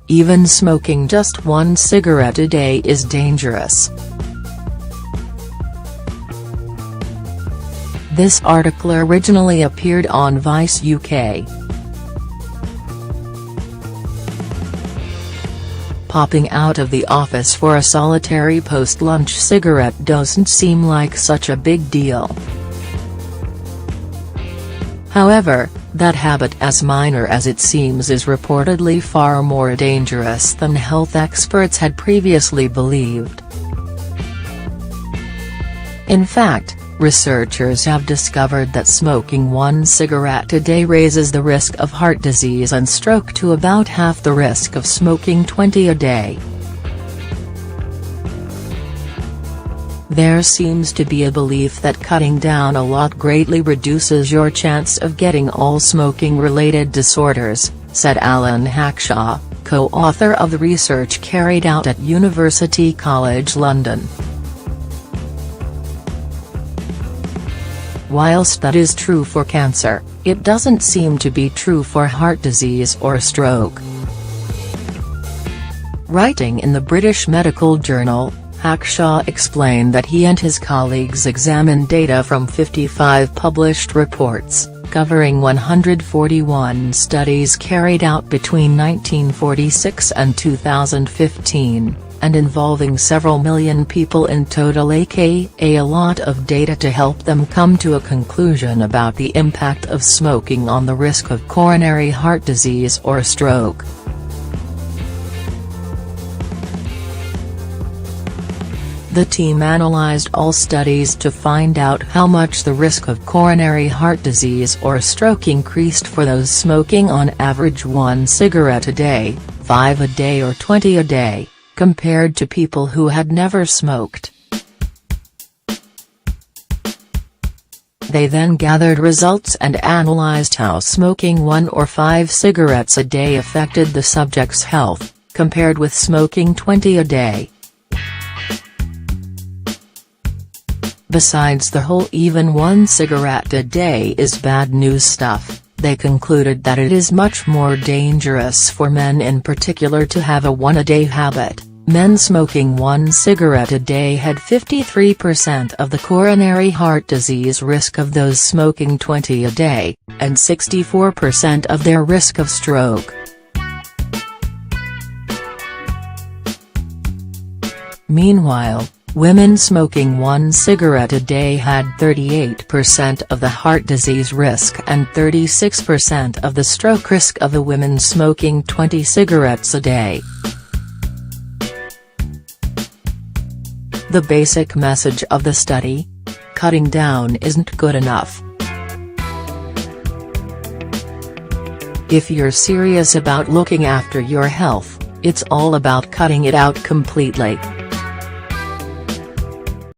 even smoking just one cigarette a day is dangerous. This article originally appeared on Vice UK. Popping out of the office for a solitary post-lunch cigarette doesn't seem like such a big deal. However, that habit, as minor as it seems, is reportedly far more dangerous than health experts had previously believed. In fact, researchers have discovered that smoking one cigarette a day raises the risk of heart disease and stroke to about half the risk of smoking 20 a day. There seems to be a belief that cutting down a lot greatly reduces your chance of getting all smoking-related disorders, said Alan Hackshaw, co-author of the research carried out at University College London. Whilst that is true for cancer, it doesn't seem to be true for heart disease or stroke. Writing in the British Medical Journal, Hackshaw explained that he and his colleagues examined data from 55 published reports, covering 141 studies carried out between 1946 and 2015, and involving several million people in total, aka a lot of data to help them come to a conclusion about the impact of smoking on the risk of coronary heart disease or stroke. The team analyzed all studies to find out how much the risk of coronary heart disease or stroke increased for those smoking on average one cigarette a day, 5 a day or 20 a day, compared to people who had never smoked. They then gathered results and analyzed how smoking 1 or 5 cigarettes a day affected the subject's health, compared with smoking 20 a day. Besides the whole even one cigarette a day is bad news stuff, they concluded that it is much more dangerous for men in particular to have a one-a-day habit. Men smoking one cigarette a day had 53% of the coronary heart disease risk of those smoking 20 a day, and 64% of their risk of stroke. Meanwhile, women smoking one cigarette a day had 38% of the heart disease risk and 36% of the stroke risk of a woman smoking 20 cigarettes a day. The basic message of the study? Cutting down isn't good enough. If you're serious about looking after your health, it's all about cutting it out completely.